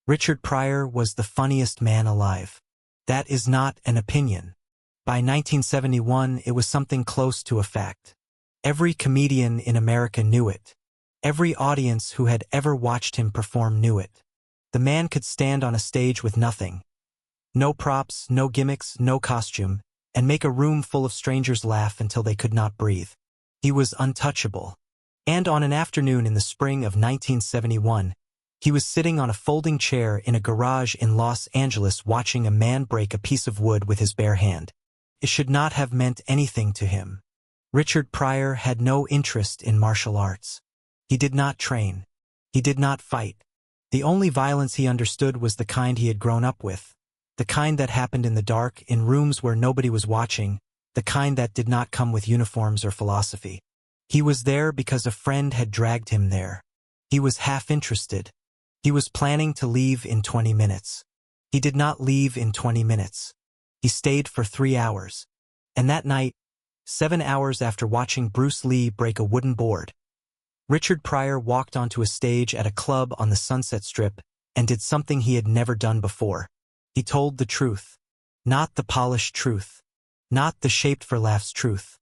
Richard Pryor was the funniest man alive. That is not an opinion. By 1971, it was something close to a fact. Every comedian in America knew it. Every audience who had ever watched him perform knew it. The man could stand on a stage with nothing. No props, no gimmicks, no costume, and make a room full of strangers laugh until they could not breathe. He was untouchable. And on an afternoon in the spring of 1971, he was sitting on a folding chair in a garage in Los Angeles watching a man break a piece of wood with his bare hand. It should not have meant anything to him. Richard Pryor had no interest in martial arts. He did not train. He did not fight. The only violence he understood was the kind he had grown up with, the kind that happened in the dark, in rooms where nobody was watching, the kind that did not come with uniforms or philosophy. He was there because a friend had dragged him there. He was half interested. He was planning to leave in 20 minutes. He did not leave in 20 minutes. He stayed for 3 hours. And that night, 7 hours after watching Bruce Lee break a wooden board, Richard Pryor walked onto a stage at a club on the Sunset Strip and did something he had never done before. He told the truth. Not the polished truth. Not the shaped for laughs truth.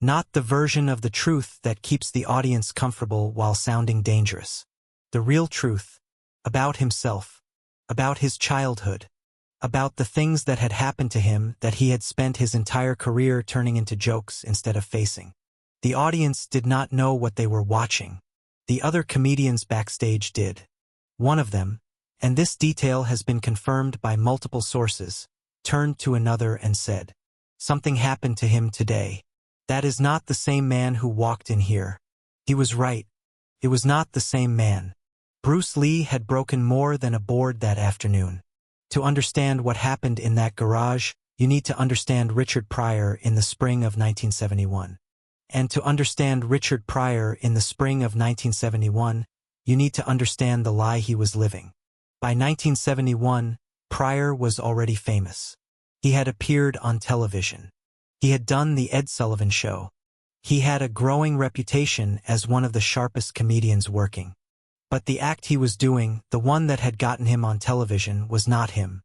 Not the version of the truth that keeps the audience comfortable while sounding dangerous. The real truth. About himself. About his childhood. About the things that had happened to him that he had spent his entire career turning into jokes instead of facing. The audience did not know what they were watching. The other comedians backstage did. One of them, and this detail has been confirmed by multiple sources, turned to another and said, "Something happened to him today. That is not the same man who walked in here." He was right. It was not the same man. Bruce Lee had broken more than a board that afternoon. To understand what happened in that garage, you need to understand Richard Pryor in the spring of 1971. And to understand Richard Pryor in the spring of 1971, you need to understand the lie he was living. By 1971, Pryor was already famous. He had appeared on television. He had done the Ed Sullivan Show. He had a growing reputation as one of the sharpest comedians working. But the act he was doing, the one that had gotten him on television, was not him.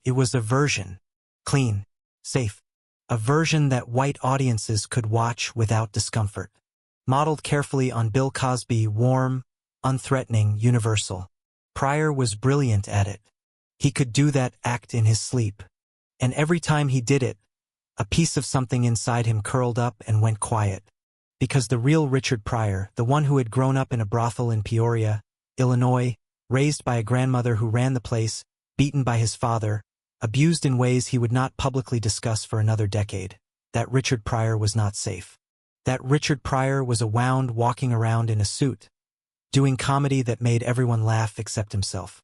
It was a version. Clean. Safe. A version that white audiences could watch without discomfort. Modeled carefully on Bill Cosby, warm, unthreatening, universal. Pryor was brilliant at it. He could do that act in his sleep. And every time he did it, a piece of something inside him curled up and went quiet. Because the real Richard Pryor, the one who had grown up in a brothel in Peoria, Illinois, raised by a grandmother who ran the place, beaten by his father, abused in ways he would not publicly discuss for another decade, that Richard Pryor was not safe. That Richard Pryor was a wound walking around in a suit, doing comedy that made everyone laugh except himself.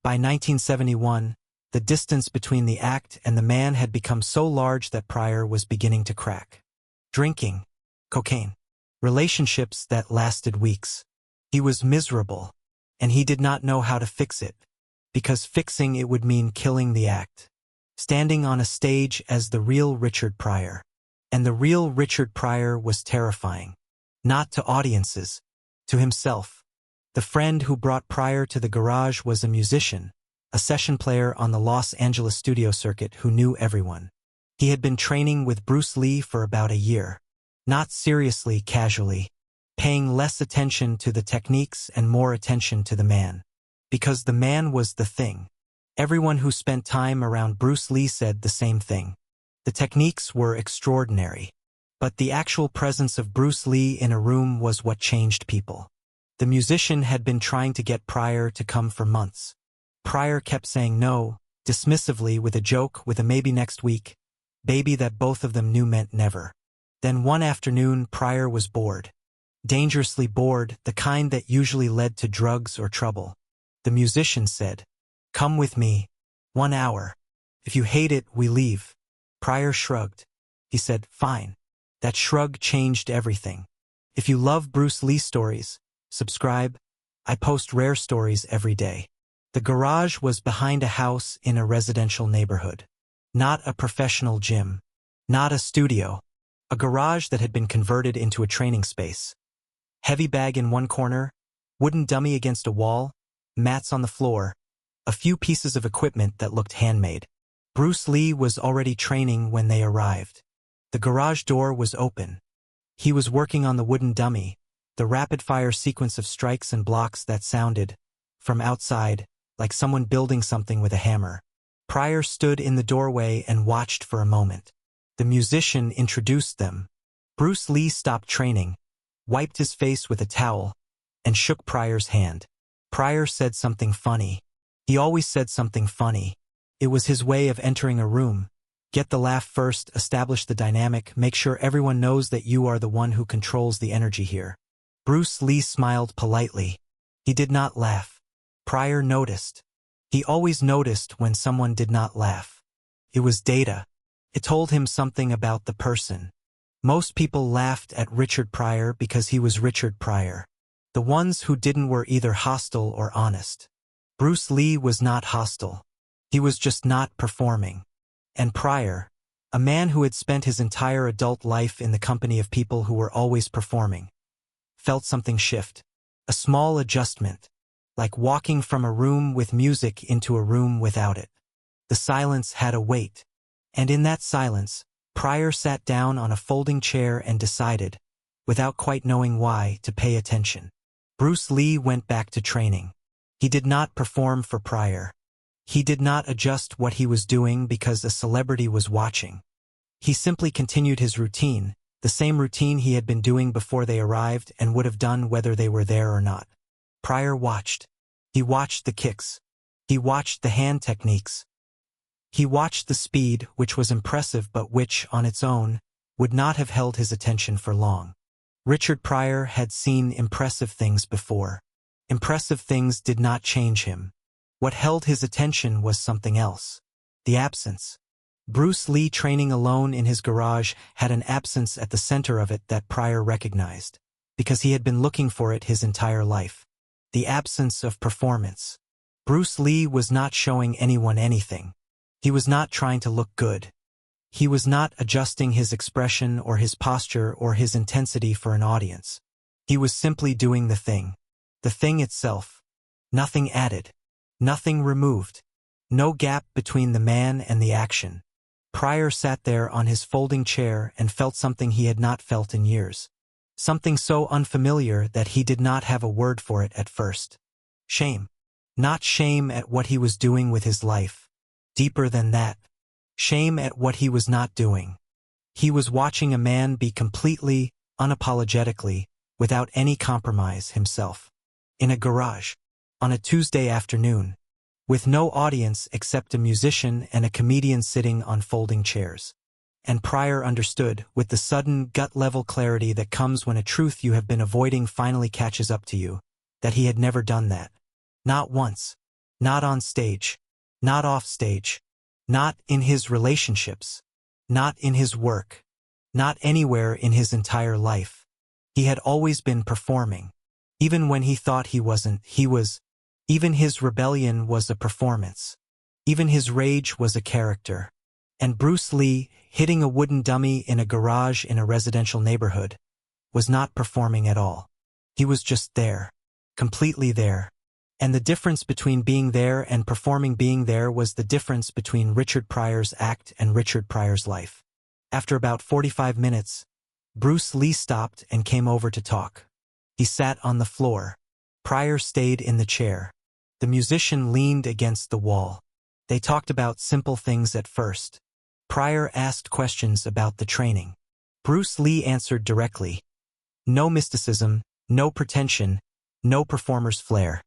By 1971, the distance between the act and the man had become so large that Pryor was beginning to crack. Drinking. Cocaine. Relationships that lasted weeks. He was miserable, and he did not know how to fix it, because fixing it would mean killing the act. Standing on a stage as the real Richard Pryor. And the real Richard Pryor was terrifying. Not to audiences, to himself. The friend who brought Pryor to the garage was a musician, a session player on the Los Angeles studio circuit who knew everyone. He had been training with Bruce Lee for about a year. Not seriously, casually. Paying less attention to the techniques and more attention to the man. Because the man was the thing. Everyone who spent time around Bruce Lee said the same thing. The techniques were extraordinary. But the actual presence of Bruce Lee in a room was what changed people. The musician had been trying to get Pryor to come for months. Pryor kept saying no, dismissively, with a joke, with a maybe next week, baby that both of them knew meant never. Then one afternoon Pryor was bored. Dangerously bored, the kind that usually led to drugs or trouble. The musician said, "Come with me. 1 hour. If you hate it, we leave." Pryor shrugged. He said, "Fine." That shrug changed everything. If you love Bruce Lee stories, subscribe. I post rare stories every day. The garage was behind a house in a residential neighborhood. Not a professional gym. Not a studio. A garage that had been converted into a training space. Heavy bag in one corner, wooden dummy against a wall, mats on the floor, a few pieces of equipment that looked handmade. Bruce Lee was already training when they arrived. The garage door was open. He was working on the wooden dummy, the rapid-fire sequence of strikes and blocks that sounded, from outside, like someone building something with a hammer. Pryor stood in the doorway and watched for a moment. The musician introduced them. Bruce Lee stopped training, wiped his face with a towel, and shook Pryor's hand. Pryor said something funny. He always said something funny. It was his way of entering a room. Get the laugh first, establish the dynamic, make sure everyone knows that you are the one who controls the energy here. Bruce Lee smiled politely. He did not laugh. Pryor noticed. He always noticed when someone did not laugh. It was data. It told him something about the person. Most people laughed at Richard Pryor because he was Richard Pryor. The ones who didn't were either hostile or honest. Bruce Lee was not hostile. He was just not performing. And Pryor, a man who had spent his entire adult life in the company of people who were always performing, felt something shift. A small adjustment, like walking from a room with music into a room without it. The silence had a weight. And in that silence, Pryor sat down on a folding chair and decided, without quite knowing why, to pay attention. Bruce Lee went back to training. He did not perform for Pryor. He did not adjust what he was doing because a celebrity was watching. He simply continued his routine, the same routine he had been doing before they arrived and would have done whether they were there or not. Pryor watched. He watched the kicks. He watched the hand techniques. He watched the speed, which was impressive but which, on its own, would not have held his attention for long. Richard Pryor had seen impressive things before. Impressive things did not change him. What held his attention was something else. The absence. Bruce Lee, training alone in his garage, had an absence at the center of it that Pryor recognized, because he had been looking for it his entire life. The absence of performance. Bruce Lee was not showing anyone anything. He was not trying to look good. He was not adjusting his expression or his posture or his intensity for an audience. He was simply doing the thing itself. Nothing added. Nothing removed. No gap between the man and the action. Pryor sat there on his folding chair and felt something he had not felt in years. Something so unfamiliar that he did not have a word for it at first. Shame. Not shame at what he was doing with his life. Deeper than that. Shame at what he was not doing. He was watching a man be completely, unapologetically, without any compromise himself. In a garage. On a Tuesday afternoon. With no audience except a musician and a comedian sitting on folding chairs. And Pryor understood, with the sudden, gut-level clarity that comes when a truth you have been avoiding finally catches up to you, that he had never done that. Not once. Not on stage. Not off stage. Not in his relationships. Not in his work. Not anywhere in his entire life. He had always been performing. Even when he thought he wasn't, he was. Even his rebellion was a performance. Even his rage was a character. And Bruce Lee, hitting a wooden dummy in a garage in a residential neighborhood, was not performing at all. He was just there. Completely there. And the difference between being there and performing being there was the difference between Richard Pryor's act and Richard Pryor's life. After about 45 minutes, Bruce Lee stopped and came over to talk. He sat on the floor. Pryor stayed in the chair. The musician leaned against the wall. They talked about simple things at first. Pryor asked questions about the training. Bruce Lee answered directly. No mysticism, no pretension, no performer's flair.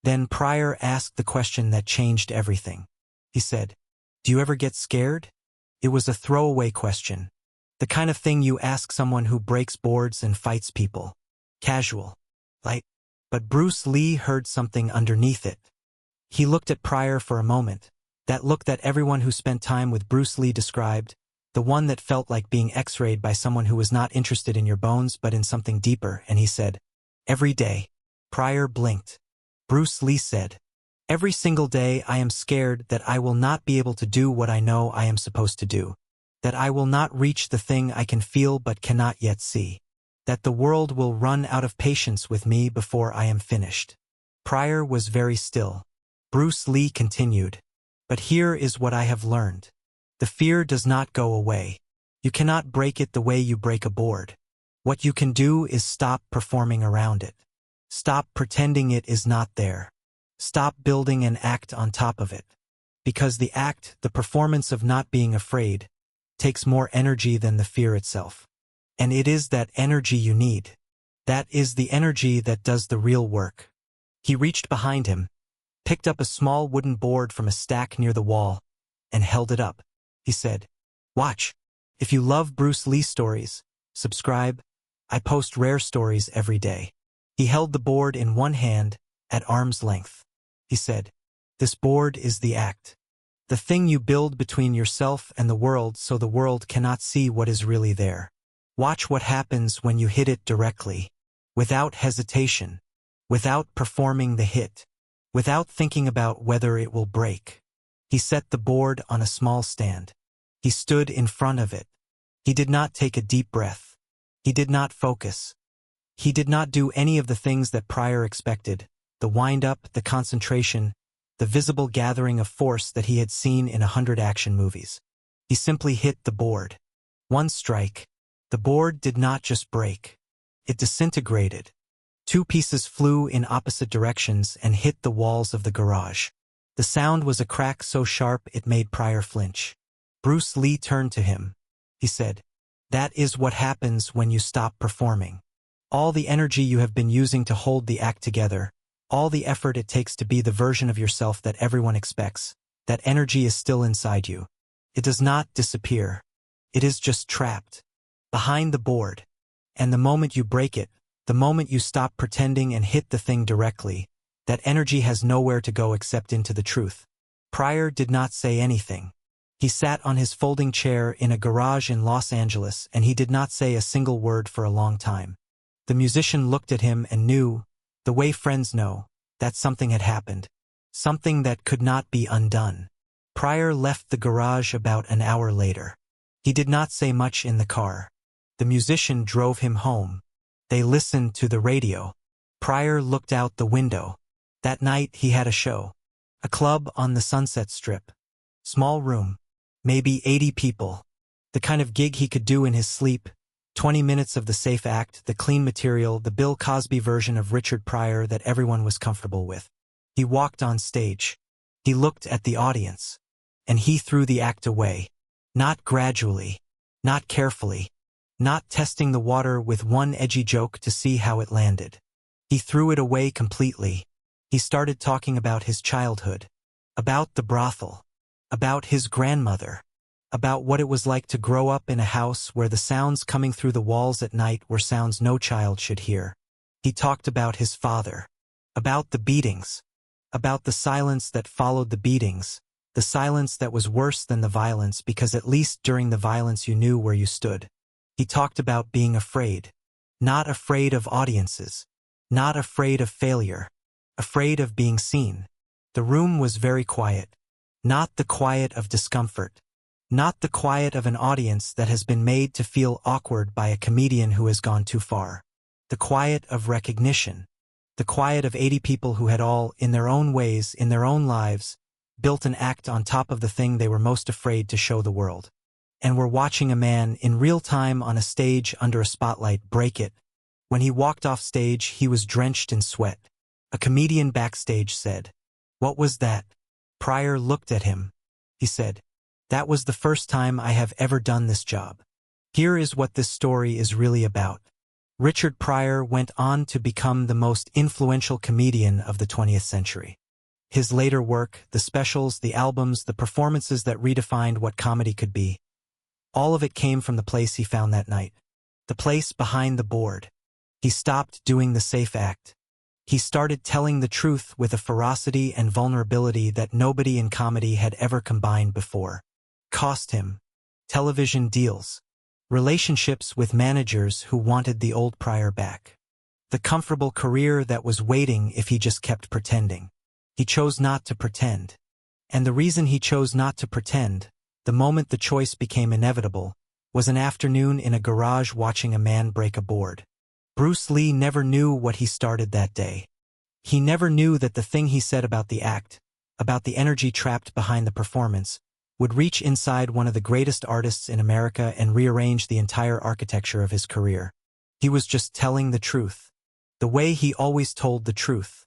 Then Pryor asked the question that changed everything. He said, "Do you ever get scared?" It was a throwaway question. The kind of thing you ask someone who breaks boards and fights people. Casual. Light. But Bruce Lee heard something underneath it. He looked at Pryor for a moment, that look that everyone who spent time with Bruce Lee described, the one that felt like being x-rayed by someone who was not interested in your bones but in something deeper, and he said, "Every day." Pryor blinked. Bruce Lee said, "Every single day I am scared that I will not be able to do what I know I am supposed to do, that I will not reach the thing I can feel but cannot yet see, that the world will run out of patience with me before I am finished." Pryor was very still. Bruce Lee continued. But here is what I have learned. The fear does not go away. You cannot break it the way you break a board. What you can do is stop performing around it. Stop pretending it is not there. Stop building an act on top of it. Because the act, the performance of not being afraid, takes more energy than the fear itself. And it is that energy you need. That is the energy that does the real work. He reached behind him, picked up a small wooden board from a stack near the wall, and held it up. He said, "Watch. If you love Bruce Lee stories, subscribe. I post rare stories every day." He held the board in one hand, at arm's length. He said, "This board is the act. The thing you build between yourself and the world so the world cannot see what is really there. Watch what happens when you hit it directly, without hesitation, without performing the hit, without thinking about whether it will break." He set the board on a small stand. He stood in front of it. He did not take a deep breath. He did not focus. He did not do any of the things that Pryor expected, the wind-up, the concentration, the visible gathering of force that he had seen in 100 action movies. He simply hit the board. One strike. The board did not just break. It disintegrated. 2 pieces flew in opposite directions and hit the walls of the garage. The sound was a crack so sharp it made Pryor flinch. Bruce Lee turned to him. He said, "That is what happens when you stop performing. All the energy you have been using to hold the act together, all the effort it takes to be the version of yourself that everyone expects, that energy is still inside you. It does not disappear. It is just trapped behind the board. And the moment you break it, the moment you stop pretending and hit the thing directly, that energy has nowhere to go except into the truth." Pryor did not say anything. He sat on his folding chair in a garage in Los Angeles, and he did not say a single word for a long time. The musician looked at him and knew, the way friends know, that something had happened. Something that could not be undone. Pryor left the garage about an hour later. He did not say much in the car. The musician drove him home. They listened to the radio. Pryor looked out the window. That night he had a show. A club on the Sunset Strip. Small room. Maybe 80 people. The kind of gig he could do in his sleep. 20 minutes of the safe act, the clean material, the Bill Cosby version of Richard Pryor that everyone was comfortable with. He walked on stage. He looked at the audience. And he threw the act away. Not gradually. Not carefully. Not testing the water with one edgy joke to see how it landed. He threw it away completely. He started talking about his childhood. About the brothel. About his grandmother. About what it was like to grow up in a house where the sounds coming through the walls at night were sounds no child should hear. He talked about his father. About the beatings. About the silence that followed the beatings. The silence that was worse than the violence because at least during the violence you knew where you stood. He talked about being afraid. Not afraid of audiences. Not afraid of failure. Afraid of being seen. The room was very quiet. Not the quiet of discomfort. Not the quiet of an audience that has been made to feel awkward by a comedian who has gone too far. The quiet of recognition. The quiet of 80 people who had all, in their own ways, in their own lives, built an act on top of the thing they were most afraid to show the world. And were watching a man in real time on a stage under a spotlight break it. When he walked off stage, he was drenched in sweat. A comedian backstage said, "What was that?" Pryor looked at him. He said, "That was the first time I have ever done this job." Here is what this story is really about. Richard Pryor went on to become the most influential comedian of the 20th century. His later work, the specials, the albums, the performances that redefined what comedy could be, all of it came from the place he found that night. The place behind the board. He stopped doing the safe act. He started telling the truth with a ferocity and vulnerability that nobody in comedy had ever combined before. Cost him television deals, relationships with managers who wanted the old Pryor back, the comfortable career that was waiting if he just kept pretending. He chose not to pretend. And the reason he chose not to pretend, the moment the choice became inevitable, was an afternoon in a garage watching a man break a board. Bruce Lee never knew what he started that day. He never knew that the thing he said about the act, about the energy trapped behind the performance, would reach inside one of the greatest artists in America and rearrange the entire architecture of his career. He was just telling the truth. The way he always told the truth.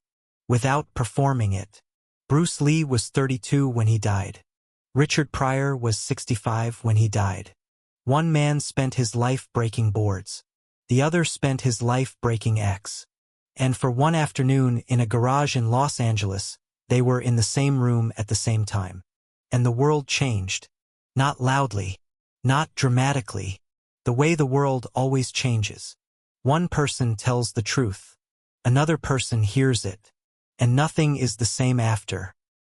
Without performing it. Bruce Lee was 32 when he died. Richard Pryor was 65 when he died. One man spent his life breaking boards. The other spent his life breaking X. And for one afternoon in a garage in Los Angeles, they were in the same room at the same time. And the world changed. Not loudly. Not dramatically. The way the world always changes. One person tells the truth. Another person hears it. And nothing is the same after.